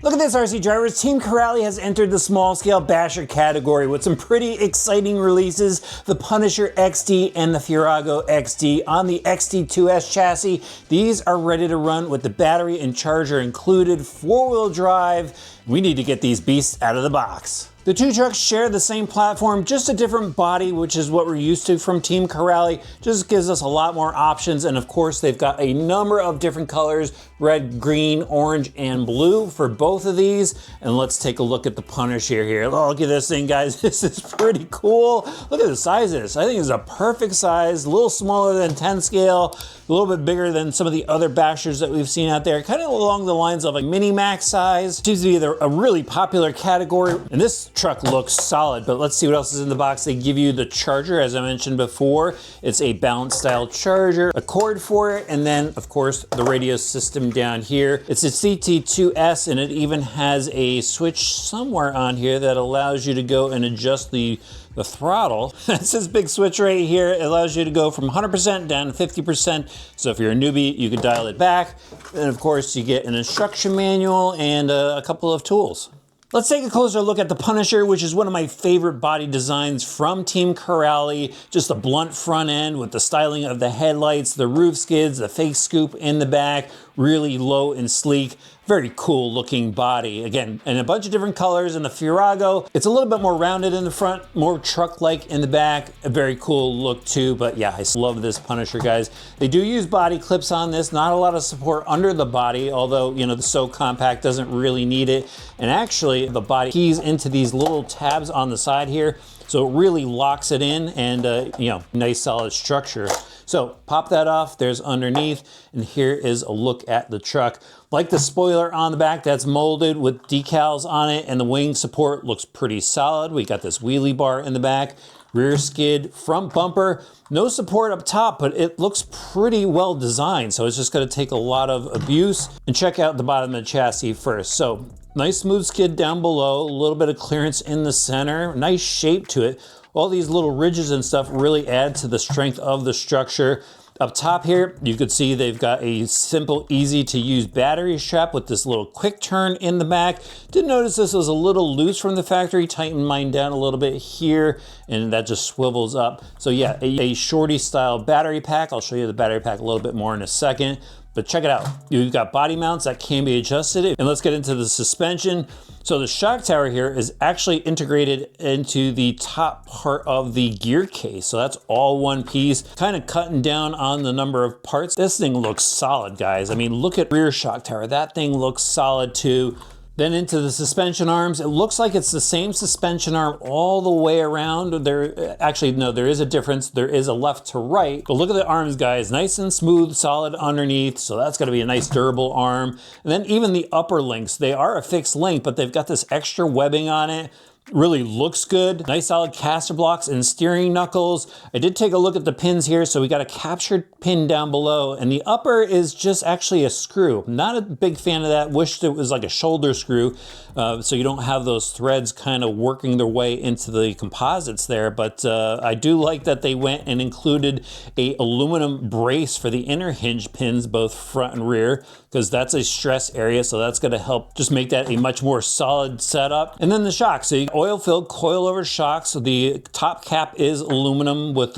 Look at this, RC drivers. Team Corrali has entered the small scale basher category with some pretty exciting releases. The Punisher XD and the Furago XD on the XD2S chassis. These are ready to run with the battery and charger included, 4-wheel drive. We need to get these beasts out of the box. The two trucks share the same platform, just a different body, which is what we're used to from Team Corrali. Just gives us a lot more options, and of course they've got a number of different colors, red, green, orange, and blue for both of these. And let's take a look at the Punisher here. Oh, look at this thing, guys. This is pretty cool. Look at the size of this. I think it's a perfect size, a little smaller than 10 scale, a little bit bigger than some of the other bashers that we've seen out there, kind of along the lines of a mini max size. Seems to be a really popular category, and this truck looks solid. But let's see what else is in the box. They give you the charger, as I mentioned before. It's a balance style charger, a cord for it, and then of course the radio system down here. It's a CT2S, and it even has a switch somewhere on here that allows you to go and adjust the throttle. That's this big switch right here. It allows you to go from 100% down to 50%. So if you're a newbie, you can dial it back. And of course, you get an instruction manual and a couple of tools. Let's take a closer look at the Punisher, which is one of my favorite body designs from Team Corrali. Just a blunt front end with the styling of the headlights, the roof skids, the fake scoop in the back, really low and sleek. Very cool looking body. Again, in a bunch of different colors. In the Furago, it's a little bit more rounded in the front, more truck-like in the back. A very cool look too, but yeah, I love this Punisher, guys. They do use body clips on this, not a lot of support under the body, although, you know, the So Compact doesn't really need it. And actually, the body keys into these little tabs on the side here, so it really locks it in, and you know, nice solid structure. So pop that off, there's underneath, and here is a look at the truck. Like the spoiler on the back, that's molded with decals on it, and the wing support looks pretty solid. We got this wheelie bar in the back, rear skid, front bumper, no support up top, but it looks pretty well designed, so it's just gonna take a lot of abuse. And check out the bottom of the chassis first. So nice smooth skid down below, a little bit of clearance in the center, nice shape to it. All these little ridges and stuff really add to the strength of the structure. Up top here, you could see they've got a simple, easy to use battery strap with this little quick turn in the back. Did notice this was a little loose from the factory. Tightened mine down a little bit here, and that just swivels up. So yeah, a shorty style battery pack. I'll show you the battery pack a little bit more in a second. But check it out. You've got body mounts that can be adjusted. And let's get into the suspension. So the shock tower here is actually integrated into the top part of the gear case. So that's all one piece, kind of cutting down on the number of parts. This thing looks solid, guys. I mean, look at rear shock tower. That thing looks solid too. Then into the suspension arms, it looks like it's the same suspension arm all the way around. Actually, no, there is a difference. There is a left to right, but look at the arms, guys. Nice and smooth, solid underneath. So that's gonna be a nice durable arm. And then even the upper links, they are a fixed link, but they've got this extra webbing on it. Really looks good. Nice solid caster blocks and steering knuckles. I did take a look at the pins here. So we got a captured pin down below, and the upper is just actually a screw. Not a big fan of that. Wished it was like a shoulder screw, so you don't have those threads kind of working their way into the composites there. But I do like that they went and included a aluminum brace for the inner hinge pins, both front and rear, because that's a stress area. So that's going to help just make that a much more solid setup. And then the shocks. So oil-filled coilover shocks. So the top cap is aluminum with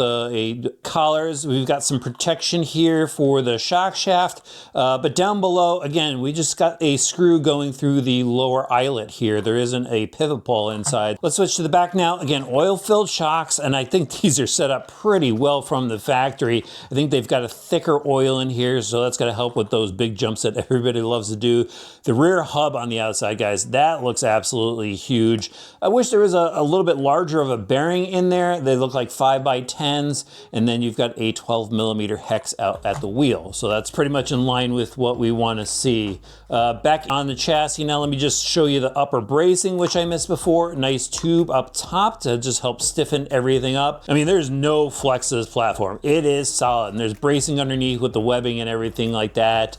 collars. We've got some protection here for the shock shaft, but down below, again, we just got a screw going through the lower eyelet here. There isn't a pivot ball inside. Let's switch to the back now. Again, oil-filled shocks, and I think these are set up pretty well from the factory. I think they've got a thicker oil in here, so that's gonna help with those big jumps that everybody loves to do. The rear hub on the outside, guys, that looks absolutely huge. I wish there was a little bit larger of a bearing in there. They look like 5x10s, and then you've got a 12mm hex out at the wheel. So that's pretty much in line with what we want to see. Back on the chassis now, let me just show you the upper bracing, which I missed before. Nice tube up top to just help stiffen everything up. I mean, there's no flex to this platform. It is solid, and there's bracing underneath with the webbing and everything like that.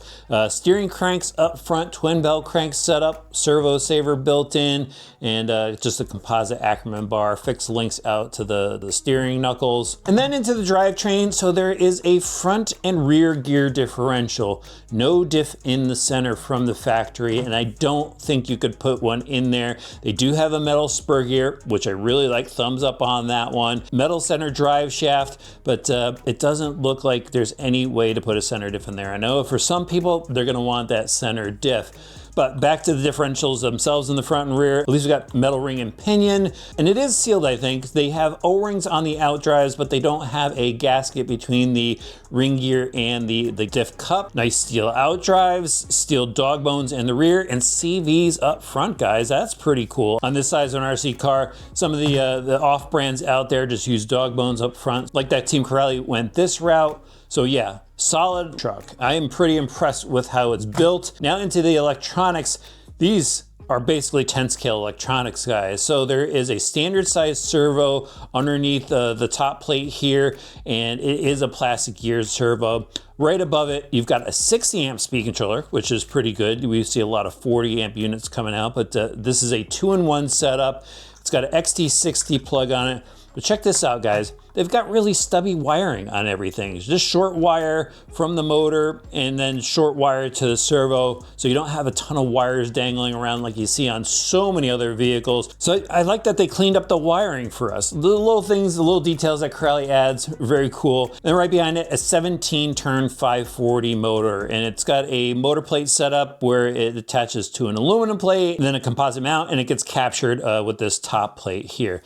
Steering cranks up front, twin bell crank setup, servo saver built in, and just just a composite Ackerman bar, fixed links out to the steering knuckles. And then into the drivetrain, so there is a front and rear gear differential. No diff in the center from the factory, and I don't think you could put one in there. They do have a metal spur gear, which I really like, thumbs up on that one. Metal center drive shaft, but it doesn't look like there's any way to put a center diff in there. I know for some people, they're gonna want that center diff. But back to the differentials themselves in the front and rear. At least we got metal ring and pinion, and it is sealed, I think. They have O-rings on the out drives, but they don't have a gasket between the ring gear and the diff cup. Nice steel out drives, steel dog bones in the rear, and CVs up front, guys. That's pretty cool. On this size of an RC car, some of the off brands out there just use dog bones up front. Like that Team Corrali went this route. So yeah, solid truck. I am pretty impressed with how it's built. Now into the electronics. These are basically 10 scale electronics, guys. So there is a standard size servo underneath the top plate here, and it is a plastic geared servo. Right above it, you've got a 60 amp speed controller, which is pretty good. We see a lot of 40 amp units coming out, but this is a 2-in-1 setup. It's got an XT60 plug on it. But check this out, guys. They've got really stubby wiring on everything. It's just short wire from the motor and then short wire to the servo, so you don't have a ton of wires dangling around like you see on so many other vehicles. So I like that they cleaned up the wiring for us. The little things, the little details that Corrali adds, very cool. And right behind it, a 17-turn 540 motor, and it's got a motor plate setup where it attaches to an aluminum plate, and then a composite mount, and it gets captured with this top plate here.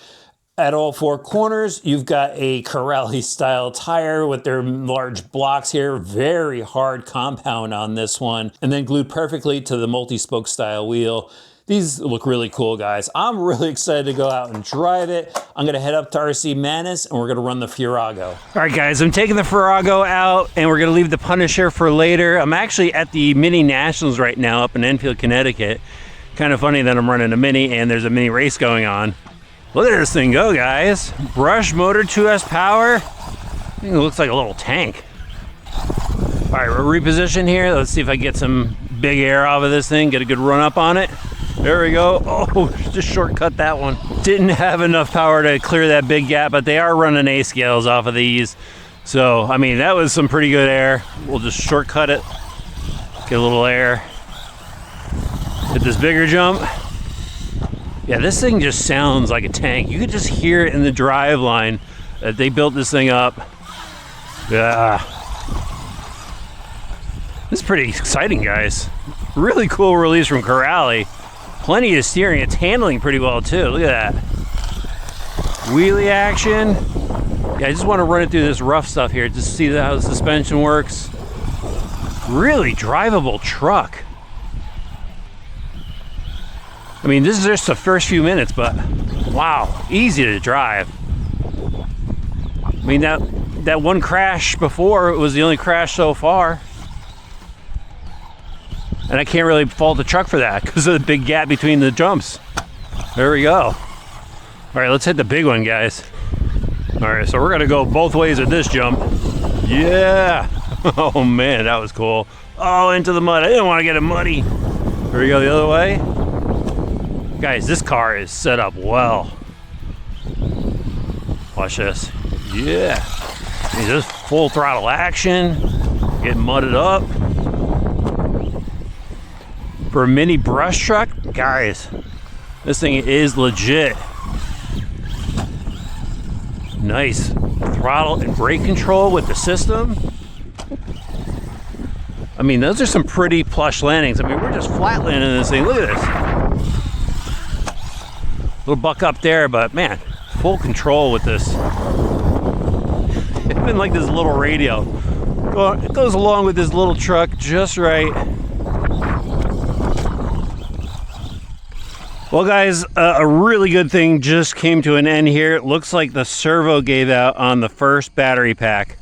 At all four corners, you've got a Corrali style tire with their large blocks here, very hard compound on this one, and then glued perfectly to the multi-spoke style wheel. These look really cool, guys. I'm really excited to go out and drive it. I'm gonna head up to RC Madness and we're gonna run the Furago. All right, guys, I'm taking the Furago out and we're gonna leave the Punisher for later. I'm actually at the Mini Nationals right now up in Enfield, Connecticut. Kind of funny that I'm running a Mini and there's a mini race going on. Look at this thing go, guys. Brush motor, 2S power. I think it looks like a little tank. All right, we're repositioned here. Let's see if I can get some big air off of this thing, get a good run up on it. There we go. Oh, just shortcut that one. Didn't have enough power to clear that big gap, but they are running A scales off of these. So, I mean, that was some pretty good air. We'll just shortcut it, get a little air. Hit this bigger jump. Yeah, this thing just sounds like a tank. You could just hear it in the drive line that they built this thing up. Yeah. This is pretty exciting, guys. Really cool release from Corrali. Plenty of steering. It's handling pretty well, too. Look at that. Wheelie action. Yeah, I just want to run it through this rough stuff here just to see how the suspension works. Really drivable truck. I mean, this is just the first few minutes, but wow, easy to drive. I mean, that one crash before, it was the only crash so far. And I can't really fault the truck for that because of the big gap between the jumps. There we go. All right, let's hit the big one, guys. All right, so we're gonna go both ways at this jump. Yeah. Oh man, that was cool. Oh, into the mud. I didn't want to get it muddy. Here we go the other way. Guys, this car is set up well. Watch this. Yeah. I mean, just full throttle action. Getting mudded up. For a mini brush truck, guys, this thing is legit. Nice throttle and brake control with the system. I mean, those are some pretty plush landings. I mean, we're just flat landing this thing. Look at this. Little buck up there, but man, full control with this. Even like this little radio. It goes along with this little truck just right. Well, guys, a really good thing just came to an end here. It looks like the servo gave out on the first battery pack.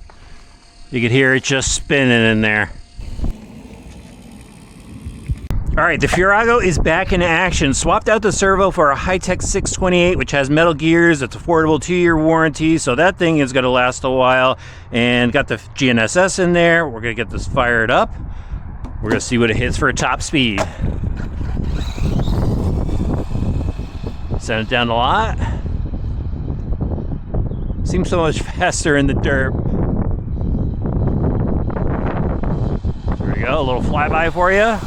You could hear it just spinning in there. All right, the Furago is back in action. Swapped out the servo for a Hi-Tech 628, which has metal gears. It's affordable 2-year warranty, so that thing is gonna last a while. And got the GNSS in there. We're gonna get this fired up. We're gonna see what it hits for a top speed. Send it down the lot. Seems so much faster in the dirt. There we go, a little flyby for you.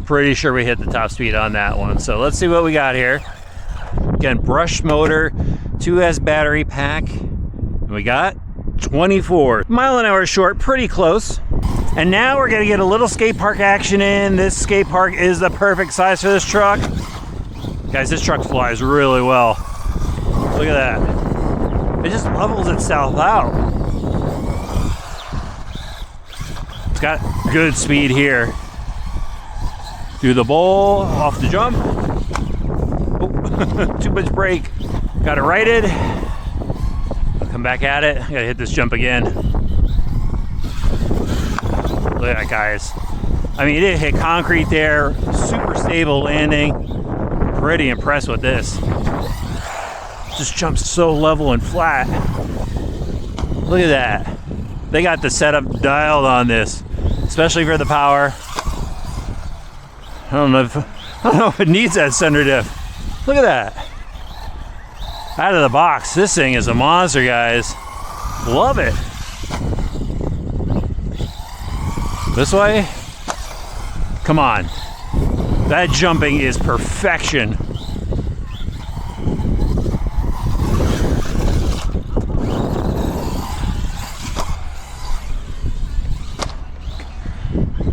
Pretty sure we hit the top speed on that one. So let's see what we got here. Again, brushed motor, 2S battery pack. And we got 24 mile an hour short, pretty close. And now we're gonna get a little skate park action in. This skate park is the perfect size for this truck. Guys, this truck flies really well. Look at that. It just levels itself out. It's got good speed here. Through the bowl, off the jump. Oh, too much brake. Got it righted. I'll come back at it. I gotta hit this jump again. Look at that, guys. I mean, it didn't hit concrete there. Super stable landing. Pretty impressed with this. Just jumps so level and flat. Look at that. They got the setup dialed on this, especially for the power. I don't know if it needs that center diff. Look at that. Out of the box. This thing is a monster, guys. Love it. This way. Come on. That jumping is perfection.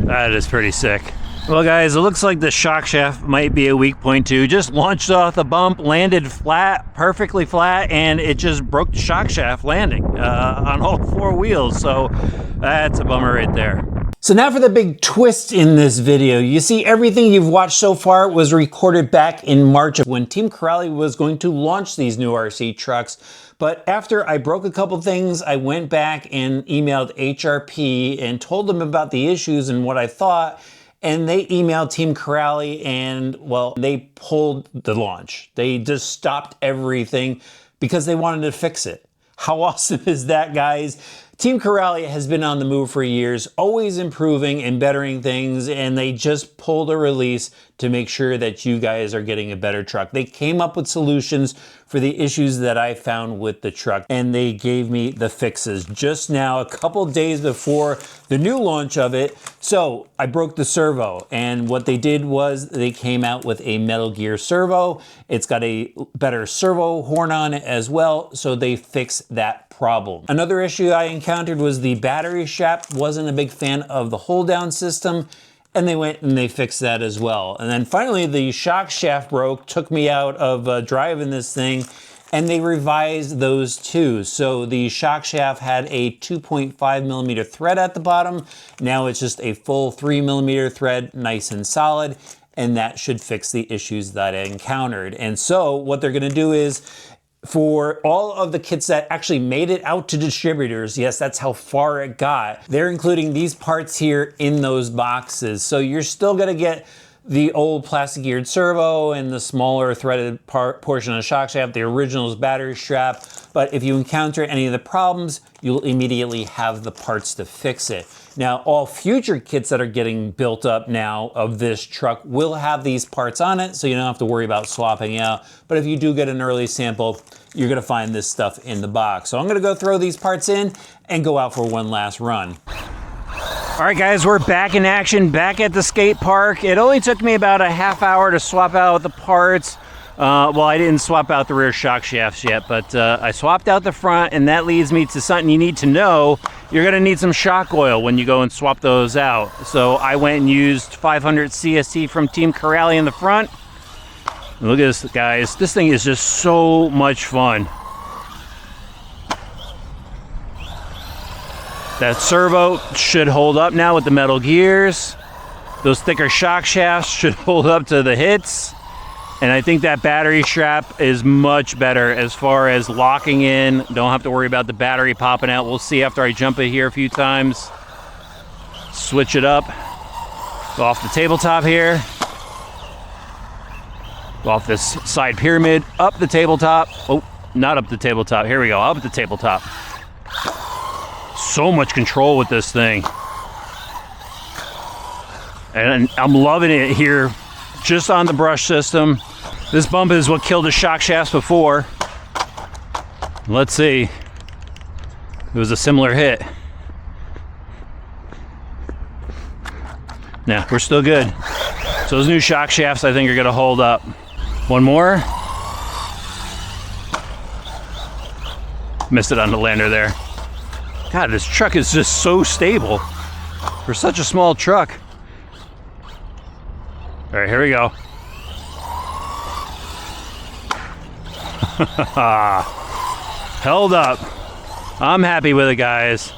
That is pretty sick. Well, guys, it looks like the shock shaft might be a weak point too. Just launched off the bump, landed flat, perfectly flat, and it just broke the shock shaft landing on all four wheels. So that's a bummer right there. So now for the big twist in this video. You see, everything you've watched so far was recorded back in March when Team Corrali was going to launch these new RC trucks. But after I broke a couple things, I went back and emailed HRP and told them about the issues and what I thought. And they emailed Team Corrali and, well, they pulled the launch. They just stopped everything because they wanted to fix it. How awesome is that, guys? Team Corrali has been on the move for years, always improving and bettering things, and they just pulled a release to make sure that you guys are getting a better truck. They came up with solutions for the issues that I found with the truck, and they gave me the fixes just now, a couple days before the new launch of it. So I broke the servo, and what they did was they came out with a Metal Gear servo. It's got a better servo horn on it as well, so they fixed that problem. Another issue I encountered was the battery shaft. Wasn't a big fan of the hold down system, and they went and they fixed that as well. And then finally the shock shaft broke, took me out of driving this thing, and they revised those too. So the shock shaft had a 2.5 millimeter thread at the bottom. Now it's just a full 3 millimeter thread, nice and solid, and that should fix the issues that I encountered. And so what they're gonna do is, for all of the kits that actually made it out to distributors, yes, that's how far it got, they're including these parts here in those boxes. So you're still gonna get the old plastic geared servo and the smaller threaded portion of the shock shaft, the original's battery strap. But if you encounter any of the problems, you'll immediately have the parts to fix it. Now, all future kits that are getting built up now of this truck will have these parts on it, so you don't have to worry about swapping out. But if you do get an early sample, you're gonna find this stuff in the box. So I'm gonna go throw these parts in and go out for one last run. All right, guys, we're back in action, back at the skate park. It only took me about a half hour to swap out the parts. Well, I didn't swap out the rear shock shafts yet, but I swapped out the front, and that leads me to something you need to know. You're gonna need some shock oil when you go and swap those out. So I went and used 500 CST from Team Corrali in the front. And look at this, guys. This thing is just so much fun. That servo should hold up now with the metal gears. Those thicker shock shafts should hold up to the hits. And I think that battery strap is much better as far as locking in. Don't have to worry about the battery popping out. We'll see after I jump it here a few times. Switch it up. Go off the tabletop here. Go off this side pyramid, up the tabletop. Oh, not up the tabletop. Here we go, up the tabletop. So much control with this thing. And I'm loving it here, just on the brush system. This bump is what killed the shock shafts before. Let's see. It was a similar hit. Nah, we're still good. So those new shock shafts I think are gonna hold up. One more. Missed it on the lander there. God, this truck is just so stable for such a small truck. All right, here we go. Held up. I'm happy with it, guys.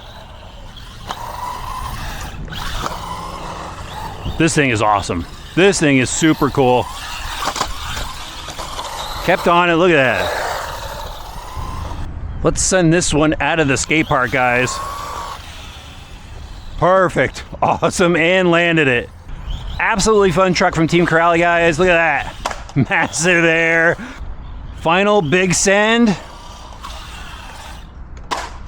This thing is awesome. This thing is super cool. Kept on it, look at that. Let's send this one out of the skate park, guys. Perfect, awesome, and landed it. Absolutely fun truck from Team Corrali, guys. Look at that, massive there. Final big send.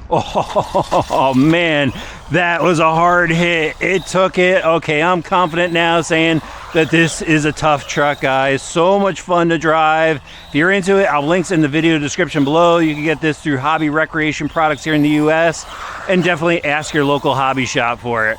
Oh man, that was a hard hit. It took it. Okay, I'm confident now saying that this is a tough truck, guys. So much fun to drive. If you're into it, I'll have links in the video description below. You can get this through Hobby Recreation Products here in the US, and definitely ask your local hobby shop for it.